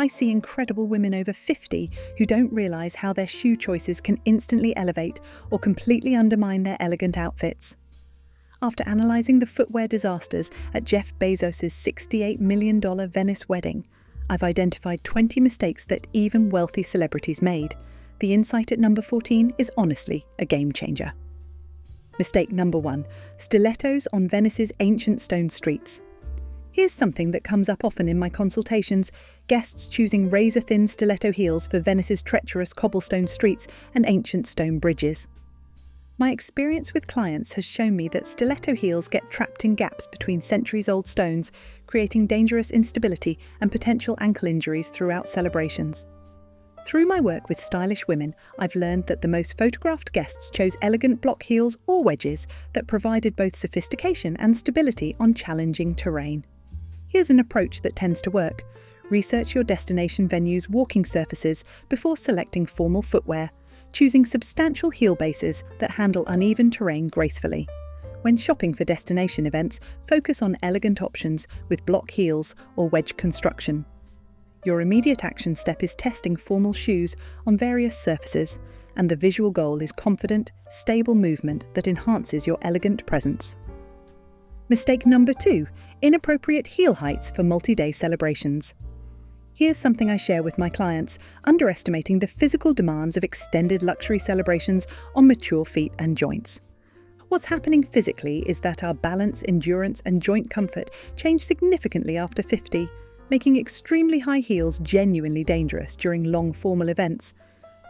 I see incredible women over 50 who don't realise how their shoe choices can instantly elevate or completely undermine their elegant outfits. After analysing the footwear disasters at Jeff Bezos' $68 million Venice wedding, I've identified 20 mistakes that even wealthy celebrities made. The insight at number 14 is honestly a game changer. Mistake number 1. Stilettos on Venice's ancient stone streets. Here's something that comes up often in my consultations: guests choosing razor-thin stiletto heels for Venice's treacherous cobblestone streets and ancient stone bridges. My experience with clients has shown me that stiletto heels get trapped in gaps between centuries-old stones, creating dangerous instability and potential ankle injuries throughout celebrations. Through my work with stylish women, I've learned that the most photographed guests chose elegant block heels or wedges that provided both sophistication and stability on challenging terrain. Here's an approach that tends to work. Research your destination venue's walking surfaces before selecting formal footwear, choosing substantial heel bases that handle uneven terrain gracefully. When shopping for destination events, focus on elegant options with block heels or wedge construction. Your immediate action step is testing formal shoes on various surfaces, and the visual goal is confident, stable movement that enhances your elegant presence. Mistake number 2. Inappropriate heel heights for multi-day celebrations. Here's something I share with my clients: underestimating the physical demands of extended luxury celebrations on mature feet and joints. What's happening physically is that our balance, endurance, and joint comfort change significantly after 50, making extremely high heels genuinely dangerous during long formal events.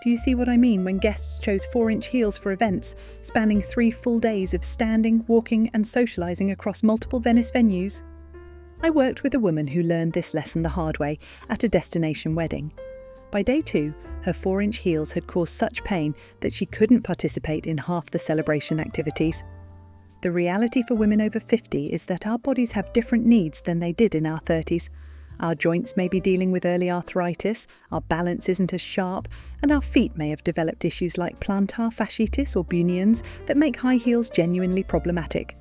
Do you see what I mean when guests chose 4-inch heels for events, spanning 3 full days of standing, walking, and socializing across multiple Venice venues? I worked with a woman who learned this lesson the hard way at a destination wedding. By day 2, her 4-inch heels had caused such pain that she couldn't participate in half the celebration activities. The reality for women over 50 is that our bodies have different needs than they did in our 30s. Our joints may be dealing with early arthritis, our balance isn't as sharp, and our feet may have developed issues like plantar fasciitis or bunions that make high heels genuinely problematic.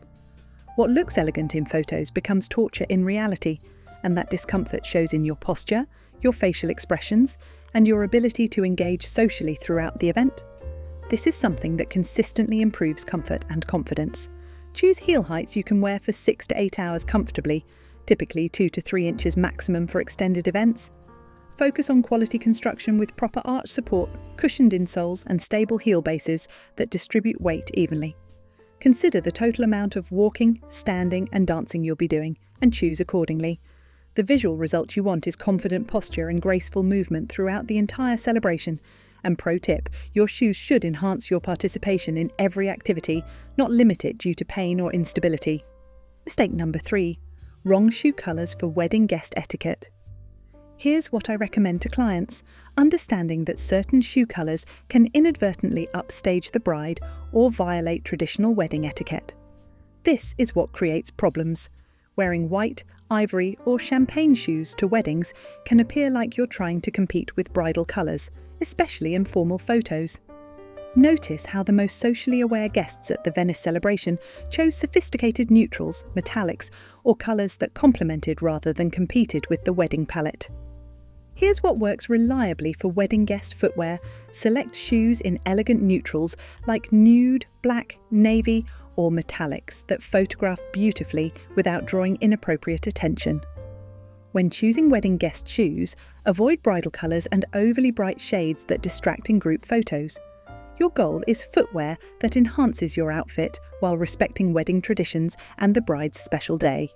What looks elegant in photos becomes torture in reality, and that discomfort shows in your posture, your facial expressions, and your ability to engage socially throughout the event. This is something that consistently improves comfort and confidence. Choose heel heights you can wear for 6 to 8 hours comfortably, typically 2 to 3 inches maximum for extended events. Focus on quality construction with proper arch support, cushioned insoles, and stable heel bases that distribute weight evenly. Consider the total amount of walking, standing, and dancing you'll be doing, and choose accordingly. The visual result you want is confident posture and graceful movement throughout the entire celebration. And pro tip, your shoes should enhance your participation in every activity, not limit it due to pain or instability. Mistake number 3. Wrong shoe colours for wedding guest etiquette. Here's what I recommend to clients: understanding that certain shoe colours can inadvertently upstage the bride or violate traditional wedding etiquette. This is what creates problems. Wearing white, ivory, or champagne shoes to weddings can appear like you're trying to compete with bridal colours, especially in formal photos. Notice how the most socially aware guests at the Venice celebration chose sophisticated neutrals, metallics, or colours that complemented rather than competed with the wedding palette. Here's what works reliably for wedding guest footwear: select shoes in elegant neutrals like nude, black, navy, or metallics that photograph beautifully without drawing inappropriate attention. When choosing wedding guest shoes, avoid bridal colours and overly bright shades that distract in group photos. Your goal is footwear that enhances your outfit while respecting wedding traditions and the bride's special day.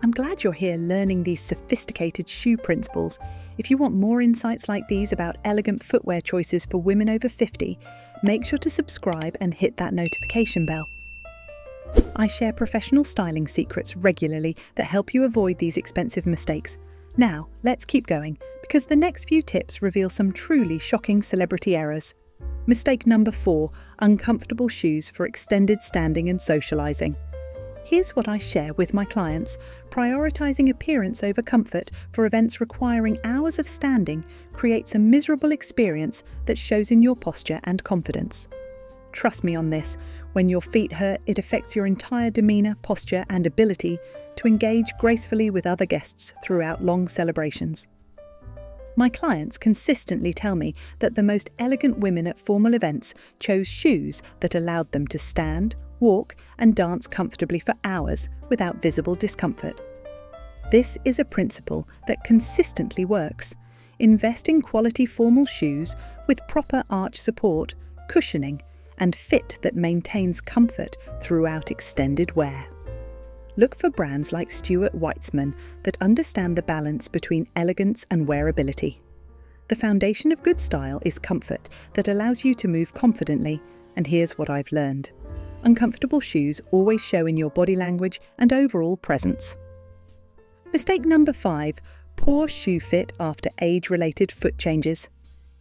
I'm glad you're here learning these sophisticated shoe principles. If you want more insights like these about elegant footwear choices for women over 50, make sure to subscribe and hit that notification bell. I share professional styling secrets regularly that help you avoid these expensive mistakes. Now, let's keep going, because the next few tips reveal some truly shocking celebrity errors. Mistake number 4. Uncomfortable shoes for extended standing and socializing. Here's what I share with my clients: prioritizing appearance over comfort for events requiring hours of standing creates a miserable experience that shows in your posture and confidence. Trust me on this, when your feet hurt, it affects your entire demeanor, posture, and ability to engage gracefully with other guests throughout long celebrations. My clients consistently tell me that the most elegant women at formal events chose shoes that allowed them to stand, walk, and dance comfortably for hours without visible discomfort. This is a principle that consistently works. Invest in quality formal shoes with proper arch support, cushioning, and fit that maintains comfort throughout extended wear. Look for brands like Stuart Weitzman that understand the balance between elegance and wearability. The foundation of good style is comfort that allows you to move confidently, and here's what I've learned. Uncomfortable shoes always show in your body language and overall presence. Mistake number 5, poor shoe fit after age-related foot changes.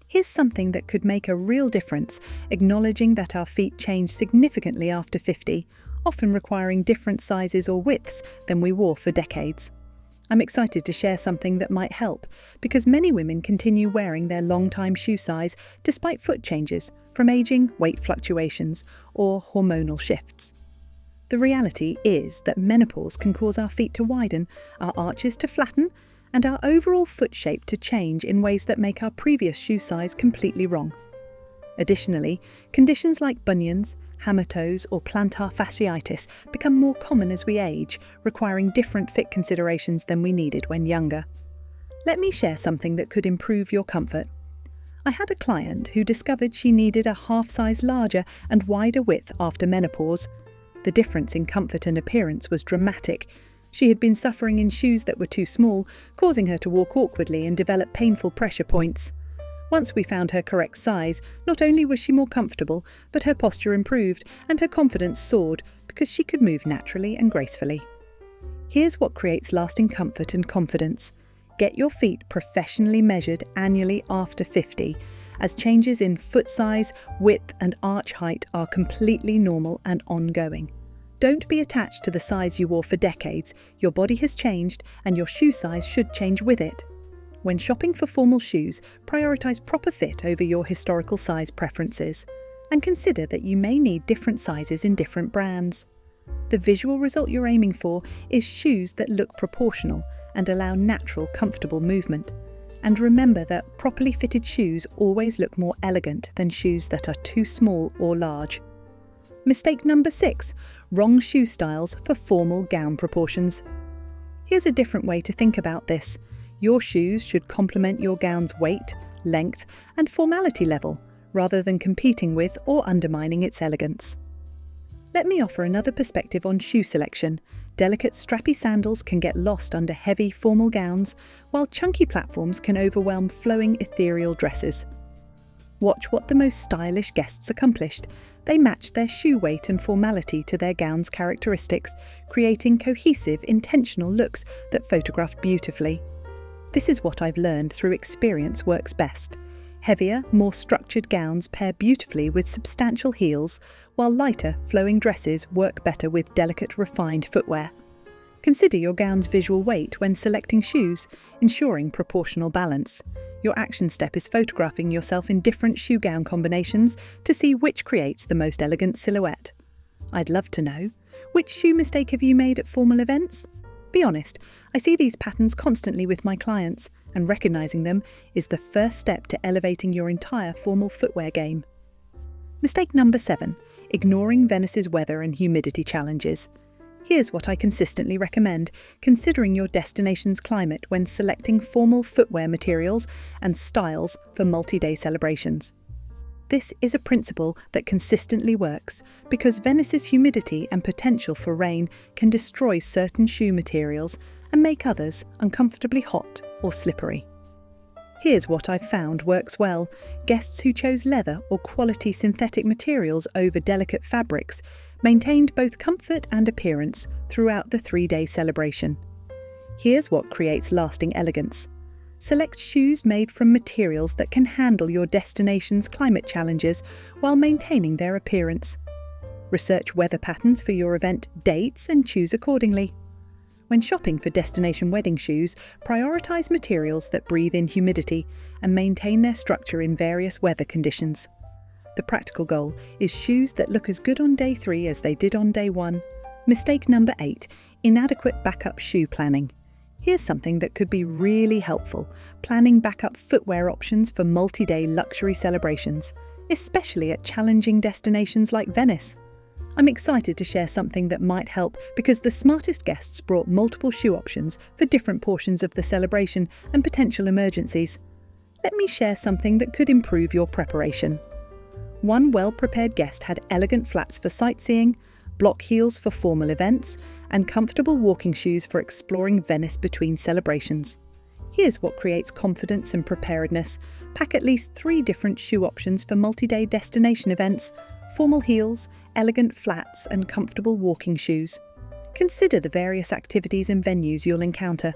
Here's something that could make a real difference, acknowledging that our feet change significantly after 50, often requiring different sizes or widths than we wore for decades. I'm excited to share something that might help, because many women continue wearing their long-time shoe size despite foot changes from aging, weight fluctuations, or hormonal shifts. The reality is that menopause can cause our feet to widen, our arches to flatten, and our overall foot shape to change in ways that make our previous shoe size completely wrong. Additionally, conditions like bunions, hammer toes, or plantar fasciitis become more common as we age, requiring different fit considerations than we needed when younger. Let me share something that could improve your comfort. I had a client who discovered she needed a half size larger and wider width after menopause. The difference in comfort and appearance was dramatic. She had been suffering in shoes that were too small, causing her to walk awkwardly and develop painful pressure points. Once we found her correct size, not only was she more comfortable, but her posture improved and her confidence soared because she could move naturally and gracefully. Here's what creates lasting comfort and confidence. Get your feet professionally measured annually after 50, as changes in foot size, width, and arch height are completely normal and ongoing. Don't be attached to the size you wore for decades. Your body has changed, and your shoe size should change with it. When shopping for formal shoes, prioritize proper fit over your historical size preferences, and consider that you may need different sizes in different brands. The visual result you're aiming for is shoes that look proportional and allow natural, comfortable movement. And remember that properly fitted shoes always look more elegant than shoes that are too small or large. Mistake number 6, wrong shoe styles for formal gown proportions. Here's a different way to think about this. Your shoes should complement your gown's weight, length, and formality level, rather than competing with or undermining its elegance. Let me offer another perspective on shoe selection. Delicate, strappy sandals can get lost under heavy, formal gowns, while chunky platforms can overwhelm flowing, ethereal dresses. Watch what the most stylish guests accomplished. They matched their shoe weight and formality to their gown's characteristics, creating cohesive, intentional looks that photographed beautifully. This is what I've learned through experience works best. Heavier, more structured gowns pair beautifully with substantial heels, while lighter, flowing dresses work better with delicate, refined footwear. Consider your gown's visual weight when selecting shoes, ensuring proportional balance. Your action step is photographing yourself in different shoe gown combinations to see which creates the most elegant silhouette. I'd love to know, which shoe mistake have you made at formal events? Be honest, I see these patterns constantly with my clients, and recognizing them is the first step to elevating your entire formal footwear game. Mistake number 7, ignoring Venice's weather and humidity challenges. Here's what I consistently recommend, considering your destination's climate when selecting formal footwear materials and styles for multi-day celebrations. This is a principle that consistently works because Venice's humidity and potential for rain can destroy certain shoe materials and make others uncomfortably hot or slippery. Here's what I've found works well. Guests who chose leather or quality synthetic materials over delicate fabrics maintained both comfort and appearance throughout the 3-day celebration. Here's what creates lasting elegance. Select shoes made from materials that can handle your destination's climate challenges while maintaining their appearance. Research weather patterns for your event dates and choose accordingly. When shopping for destination wedding shoes, prioritize materials that breathe in humidity and maintain their structure in various weather conditions. The practical goal is shoes that look as good on day 3 as they did on day 1. Mistake number 8, inadequate backup shoe planning. Here's something that could be really helpful: planning backup footwear options for multi-day luxury celebrations, especially at challenging destinations like Venice. I'm excited to share something that might help because the smartest guests brought multiple shoe options for different portions of the celebration and potential emergencies. Let me share something that could improve your preparation. One well-prepared guest had elegant flats for sightseeing, block heels for formal events, and comfortable walking shoes for exploring Venice between celebrations. Here's what creates confidence and preparedness. Pack at least 3 different shoe options for multi-day destination events: formal heels, elegant flats, and comfortable walking shoes. Consider the various activities and venues you'll encounter.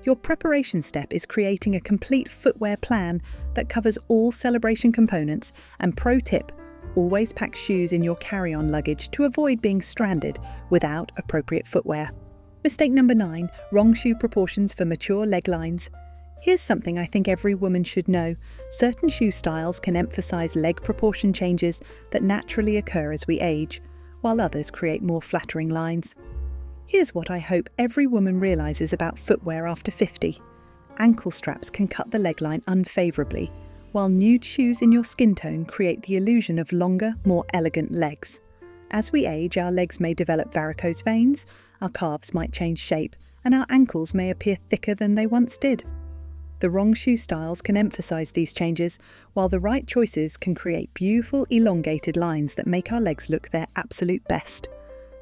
Your preparation step is creating a complete footwear plan that covers all celebration components. And pro tip: always pack shoes in your carry-on luggage to avoid being stranded without appropriate footwear. Mistake number 9, wrong shoe proportions for mature leg lines. Here's something I think every woman should know. Certain shoe styles can emphasize leg proportion changes that naturally occur as we age, while others create more flattering lines. Here's what I hope every woman realizes about footwear after 50. Ankle straps can cut the leg line unfavorably, while nude shoes in your skin tone create the illusion of longer, more elegant legs. As we age, our legs may develop varicose veins, our calves might change shape, and our ankles may appear thicker than they once did. The wrong shoe styles can emphasize these changes, while the right choices can create beautiful, elongated lines that make our legs look their absolute best.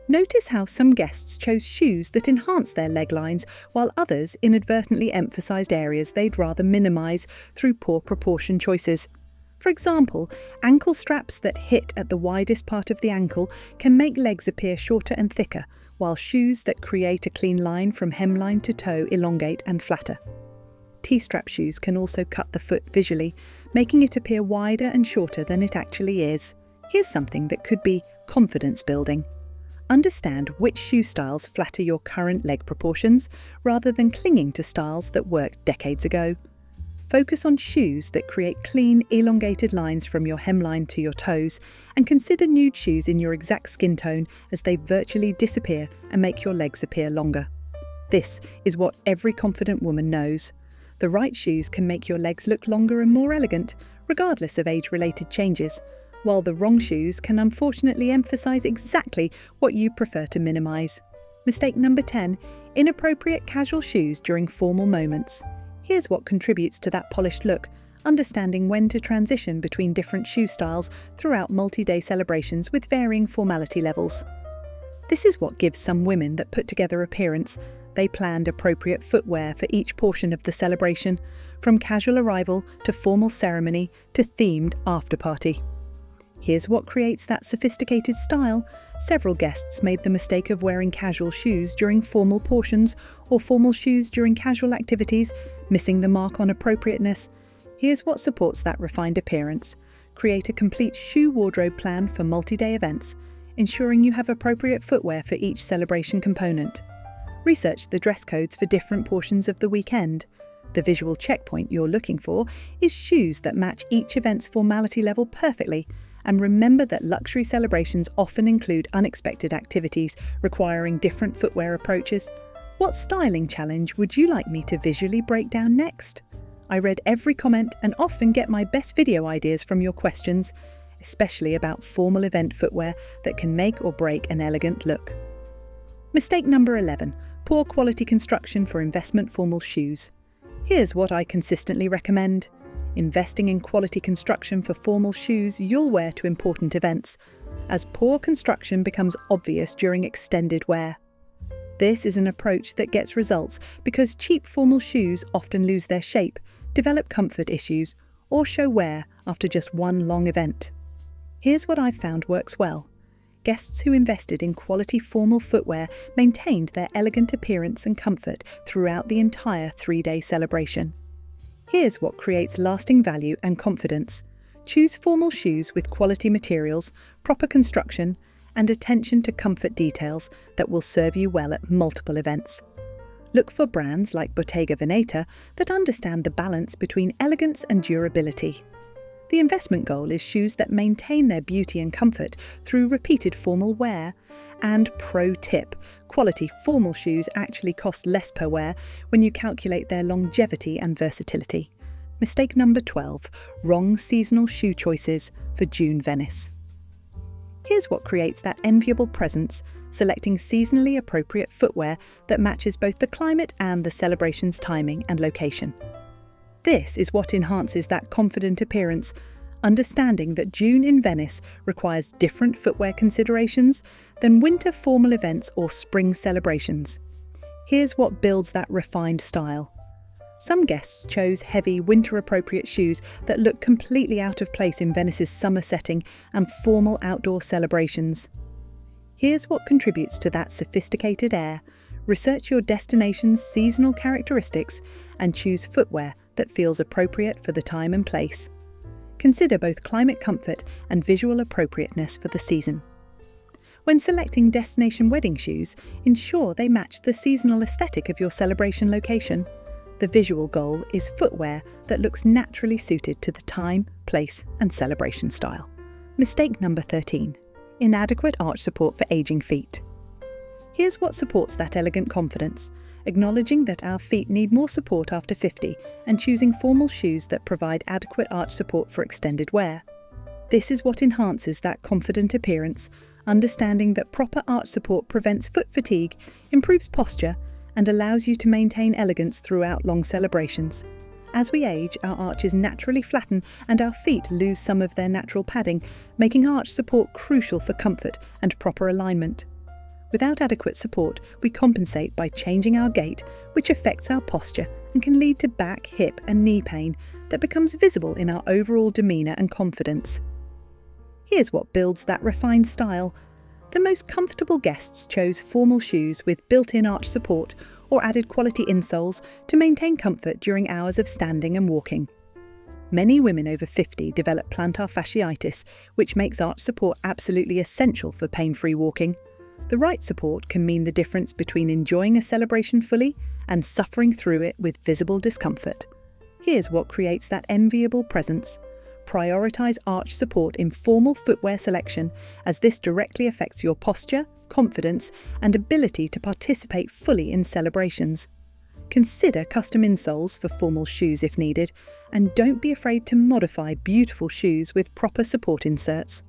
Notice how some guests chose shoes that enhance their leg lines, while others inadvertently emphasized areas they'd rather minimize through poor proportion choices. For example, ankle straps that hit at the widest part of the ankle can make legs appear shorter and thicker, while shoes that create a clean line from hemline to toe elongate and flatter. T-strap shoes can also cut the foot visually, making it appear wider and shorter than it actually is. Here's something that could be confidence building. Understand which shoe styles flatter your current leg proportions, rather than clinging to styles that worked decades ago. Focus on shoes that create clean, elongated lines from your hemline to your toes, and consider nude shoes in your exact skin tone, as they virtually disappear and make your legs appear longer. This is what every confident woman knows. The right shoes can make your legs look longer and more elegant, regardless of age-related changes, while the wrong shoes can unfortunately emphasize exactly what you prefer to minimize. Mistake number 10, inappropriate casual shoes during formal moments. Here's what contributes to that polished look: understanding when to transition between different shoe styles throughout multi-day celebrations with varying formality levels. This is what gives some women that put together appearance. They planned appropriate footwear for each portion of the celebration, from casual arrival to formal ceremony to themed after-party. Here's what creates that sophisticated style. Several guests made the mistake of wearing casual shoes during formal portions or formal shoes during casual activities, missing the mark on appropriateness. Here's what supports that refined appearance. Create a complete shoe wardrobe plan for multi-day events, ensuring you have appropriate footwear for each celebration component. Research the dress codes for different portions of the weekend. The visual checkpoint you're looking for is shoes that match each event's formality level perfectly. And remember that luxury celebrations often include unexpected activities requiring different footwear approaches. What styling challenge would you like me to visually break down next? I read every comment and often get my best video ideas from your questions, especially about formal event footwear that can make or break an elegant look. Mistake number 11, poor quality construction for investment formal shoes. Here's what I consistently recommend. Investing in quality construction for formal shoes you'll wear to important events, as poor construction becomes obvious during extended wear. This is an approach that gets results because cheap formal shoes often lose their shape, develop comfort issues, or show wear after just one long event. Here's what I've found works well. Guests who invested in quality formal footwear maintained their elegant appearance and comfort throughout the entire 3-day celebration. Here's what creates lasting value and confidence. Choose formal shoes with quality materials, proper construction, and attention to comfort details that will serve you well at multiple events. Look for brands like Bottega Veneta that understand the balance between elegance and durability. The investment goal is shoes that maintain their beauty and comfort through repeated formal wear. And pro tip, quality formal shoes actually cost less per wear when you calculate their longevity and versatility. Mistake number 12. Wrong seasonal shoe choices for June Venice. Here's what creates that enviable presence: selecting seasonally appropriate footwear that matches both the climate and the celebration's timing and location. This is what enhances that confident appearance, understanding that June in Venice requires different footwear considerations than winter formal events or spring celebrations. Here's what builds that refined style. Some guests chose heavy, winter-appropriate shoes that look completely out of place in Venice's summer setting and formal outdoor celebrations. Here's what contributes to that sophisticated air. Research your destination's seasonal characteristics and choose footwear that feels appropriate for the time and place. Consider both climate comfort and visual appropriateness for the season. When selecting destination wedding shoes, ensure they match the seasonal aesthetic of your celebration location. The visual goal is footwear that looks naturally suited to the time, place, and celebration style. Mistake number 13. Inadequate arch support for aging feet. Here's what supports that elegant confidence: acknowledging that our feet need more support after 50 and choosing formal shoes that provide adequate arch support for extended wear. This is what enhances that confident appearance, understanding that proper arch support prevents foot fatigue, improves posture, and allows you to maintain elegance throughout long celebrations. As we age, our arches naturally flatten and our feet lose some of their natural padding, making arch support crucial for comfort and proper alignment. Without adequate support, we compensate by changing our gait, which affects our posture and can lead to back, hip, and knee pain that becomes visible in our overall demeanour and confidence. Here's what builds that refined style. The most comfortable guests chose formal shoes with built-in arch support or added quality insoles to maintain comfort during hours of standing and walking. Many women over 50 develop plantar fasciitis, which makes arch support absolutely essential for pain-free walking. The right support can mean the difference between enjoying a celebration fully and suffering through it with visible discomfort. Here's what creates that enviable presence. Prioritise arch support in formal footwear selection, as this directly affects your posture, confidence, and ability to participate fully in celebrations. Consider custom insoles for formal shoes if needed, and don't be afraid to modify beautiful shoes with proper support inserts.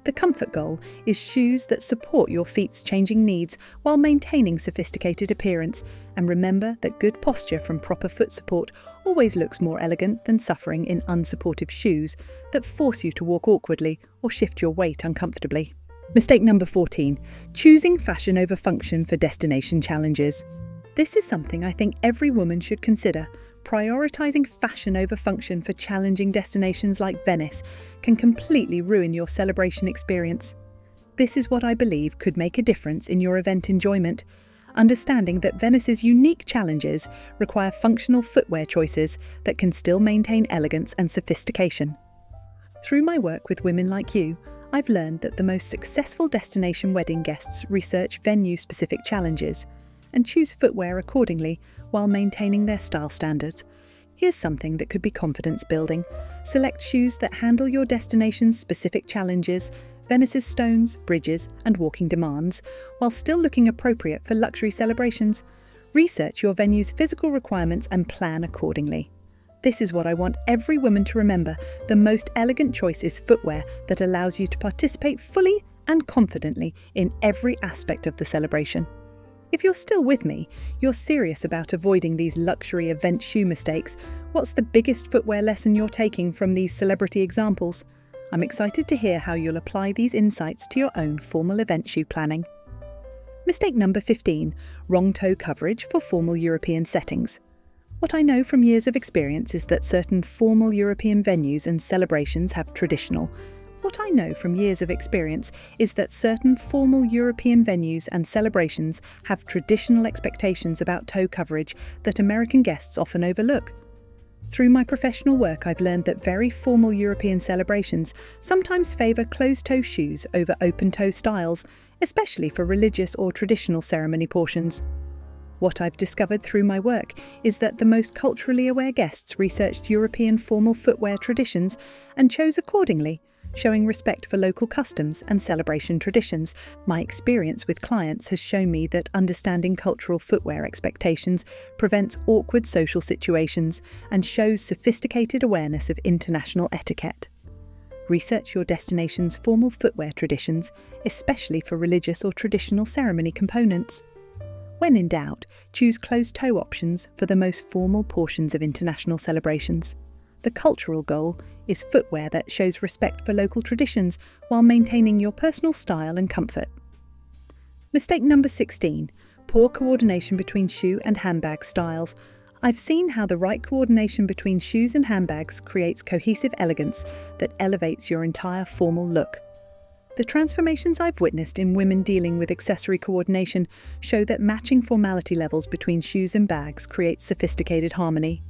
The comfort goal is shoes that support your feet's changing needs while maintaining sophisticated appearance, and remember that good posture from proper foot support always looks more elegant than suffering in unsupportive shoes that force you to walk awkwardly or shift your weight uncomfortably. Mistake number 14. Choosing fashion over function for destination challenges. This is something I think every woman should consider. Prioritising fashion over function for challenging destinations like Venice can completely ruin your celebration experience. This is what I believe could make a difference in your event enjoyment. Understanding that Venice's unique challenges require functional footwear choices that can still maintain elegance and sophistication. Through my work with women like you, I've learned that the most successful destination wedding guests research venue-specific challenges and choose footwear accordingly while maintaining their style standards. Here's something that could be confidence building. Select shoes that handle your destination's specific challenges, Venice's stones, bridges, and walking demands, while still looking appropriate for luxury celebrations. Research your venue's physical requirements and plan accordingly. This is what I want every woman to remember. The most elegant choice is footwear that allows you to participate fully and confidently in every aspect of the celebration. If you're still with me, you're serious about avoiding these luxury event shoe mistakes. What's the biggest footwear lesson you're taking from these celebrity examples? I'm excited to hear how you'll apply these insights to your own formal event shoe planning. Mistake number 15. Wrong toe coverage for formal European settings. What I know from years of experience is that certain formal European venues and celebrations have traditional expectations about toe coverage that American guests often overlook. Through my professional work, I've learned that very formal European celebrations sometimes favour closed-toe shoes over open-toe styles, especially for religious or traditional ceremony portions. What I've discovered through my work is that the most culturally aware guests researched European formal footwear traditions and chose accordingly, showing respect for local customs and celebration traditions. My experience with clients has shown me that understanding cultural footwear expectations prevents awkward social situations and shows sophisticated awareness of international etiquette. Research your destination's formal footwear traditions, especially for religious or traditional ceremony components. When in doubt, choose closed-toe options for the most formal portions of international celebrations. The cultural goal is footwear that shows respect for local traditions while maintaining your personal style and comfort. Mistake number 16. Poor coordination between shoe and handbag styles. I've seen how the right coordination between shoes and handbags creates cohesive elegance that elevates your entire formal look. The transformations I've witnessed in women dealing with accessory coordination show that matching formality levels between shoes and bags creates sophisticated harmony.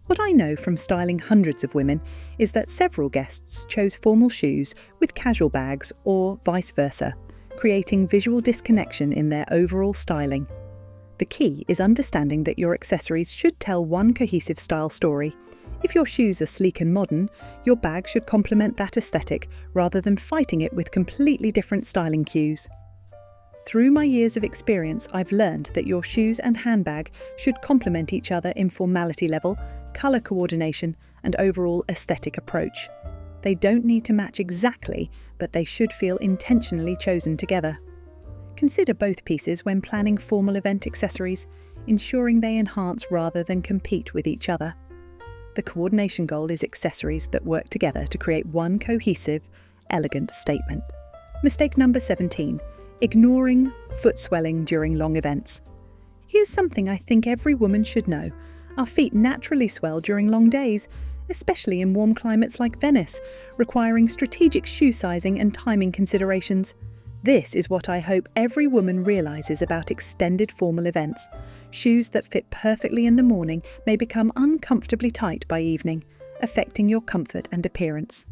What I know from styling hundreds of women is that several guests chose formal shoes with casual bags or vice versa, creating visual disconnection in their overall styling. The key is understanding that your accessories should tell one cohesive style story. If your shoes are sleek and modern, your bag should complement that aesthetic rather than fighting it with completely different styling cues. Through my years of experience, I've learned that your shoes and handbag should complement each other in formality level, colour coordination, and overall aesthetic approach. They don't need to match exactly, but they should feel intentionally chosen together. Consider both pieces when planning formal event accessories, ensuring they enhance rather than compete with each other. The coordination goal is accessories that work together to create one cohesive, elegant statement. Mistake number 17. Ignoring foot swelling during long events. Here's something I think every woman should know. Our feet naturally swell during long days, especially in warm climates like Venice, requiring strategic shoe sizing and timing considerations. This is what I hope every woman realises about extended formal events. Shoes that fit perfectly in the morning may become uncomfortably tight by evening, affecting your comfort and appearance.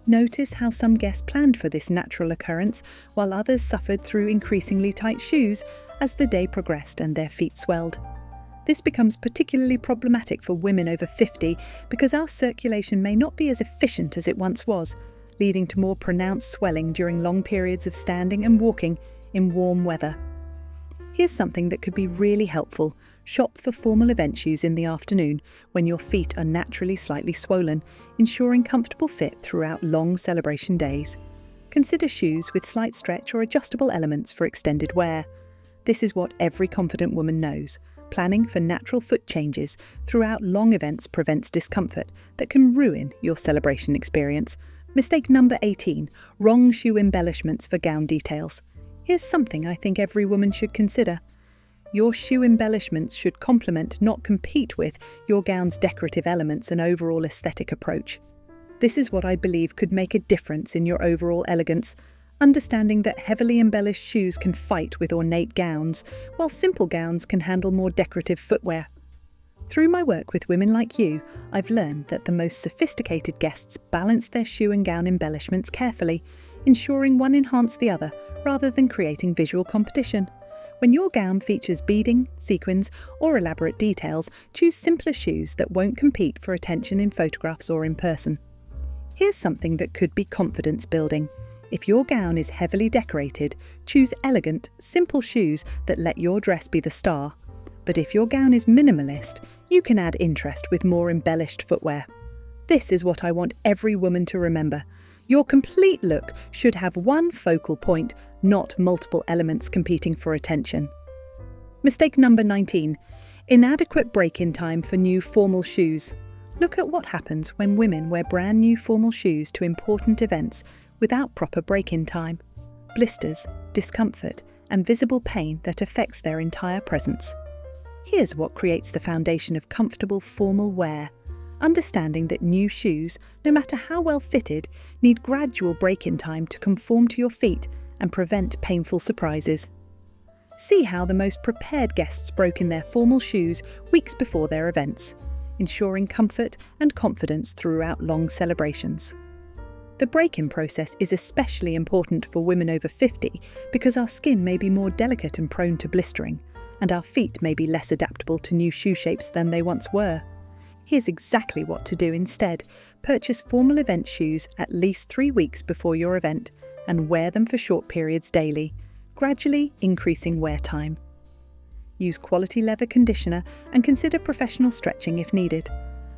Notice how some guests planned for this natural occurrence, while others suffered through increasingly tight shoes as the day progressed and their feet swelled. This becomes particularly problematic for women over 50 because our circulation may not be as efficient as it once was, leading to more pronounced swelling during long periods of standing and walking in warm weather. Here's something that could be really helpful. Shop for formal event shoes in the afternoon when your feet are naturally slightly swollen, ensuring comfortable fit throughout long celebration days. Consider shoes with slight stretch or adjustable elements for extended wear. This is what every confident woman knows. Planning for natural foot changes throughout long events prevents discomfort that can ruin your celebration experience. Mistake number 18. Wrong shoe embellishments for gown details. Here's something I think every woman should consider. Your shoe embellishments should complement, not compete with, your gown's decorative elements and overall aesthetic approach. This is what I believe could make a difference in your overall elegance, understanding that heavily embellished shoes can fight with ornate gowns, while simple gowns can handle more decorative footwear. Through my work with women like you, I've learned that the most sophisticated guests balance their shoe and gown embellishments carefully, ensuring one enhances the other rather than creating visual competition. When your gown features beading, sequins, or elaborate details, choose simpler shoes that won't compete for attention in photographs or in person. Here's something that could be confidence building. If your gown is heavily decorated, choose elegant, simple shoes that let your dress be the star. But if your gown is minimalist, you can add interest with more embellished footwear. This is what I want every woman to remember. Your complete look should have one focal point, not multiple elements competing for attention. Mistake number 19. Inadequate break-in time for new formal shoes. Look at what happens when women wear brand new formal shoes to important events without proper break-in time. Blisters, discomfort, and visible pain that affects their entire presence. Here's what creates the foundation of comfortable formal wear. Understanding that new shoes, no matter how well fitted, need gradual break-in time to conform to your feet and prevent painful surprises. See how the most prepared guests broke in their formal shoes weeks before their events, ensuring comfort and confidence throughout long celebrations. The break-in process is especially important for women over 50 because our skin may be more delicate and prone to blistering, and our feet may be less adaptable to new shoe shapes than they once were. Here's exactly what to do instead. Purchase formal event shoes at least 3 weeks before your event and wear them for short periods daily, gradually increasing wear time. Use quality leather conditioner and consider professional stretching if needed.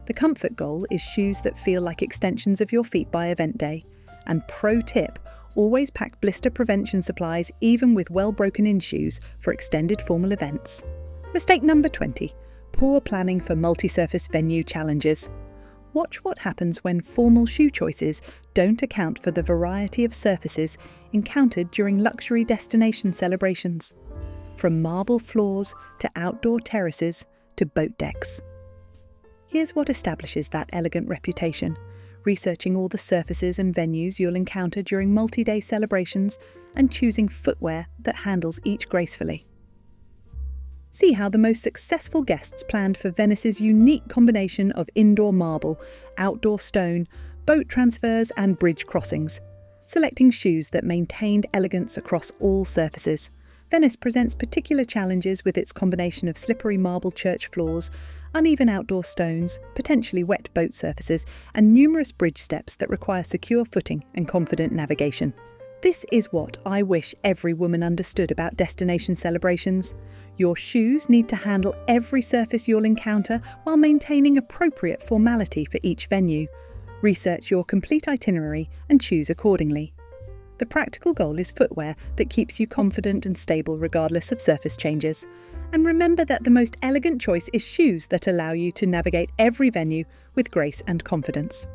The comfort goal is shoes that feel like extensions of your feet by event day. And pro tip, always pack blister prevention supplies even with well-broken-in shoes for extended formal events. Mistake number 20. Poor planning for multi-surface venue challenges. Watch what happens when formal shoe choices don't account for the variety of surfaces encountered during luxury destination celebrations. From marble floors to outdoor terraces to boat decks. Here's what establishes that elegant reputation: researching all the surfaces and venues you'll encounter during multi-day celebrations and choosing footwear that handles each gracefully. See how the most successful guests planned for Venice's unique combination of indoor marble, outdoor stone, boat transfers and bridge crossings, selecting shoes that maintained elegance across all surfaces. Venice presents particular challenges with its combination of slippery marble church floors, uneven outdoor stones, potentially wet boat surfaces, and numerous bridge steps that require secure footing and confident navigation. This is what I wish every woman understood about destination celebrations. Your shoes need to handle every surface you'll encounter while maintaining appropriate formality for each venue. Research your complete itinerary and choose accordingly. The practical goal is footwear that keeps you confident and stable regardless of surface changes. And remember that the most elegant choice is shoes that allow you to navigate every venue with grace and confidence.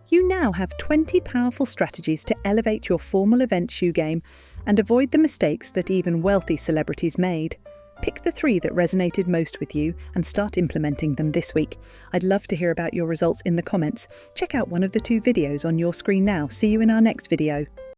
You now have 20 powerful strategies to elevate your formal event shoe game and avoid the mistakes that even wealthy celebrities made. Pick the 3 that resonated most with you and start implementing them this week. I'd love to hear about your results in the comments. Check out one of the 2 videos on your screen now. See you in our next video.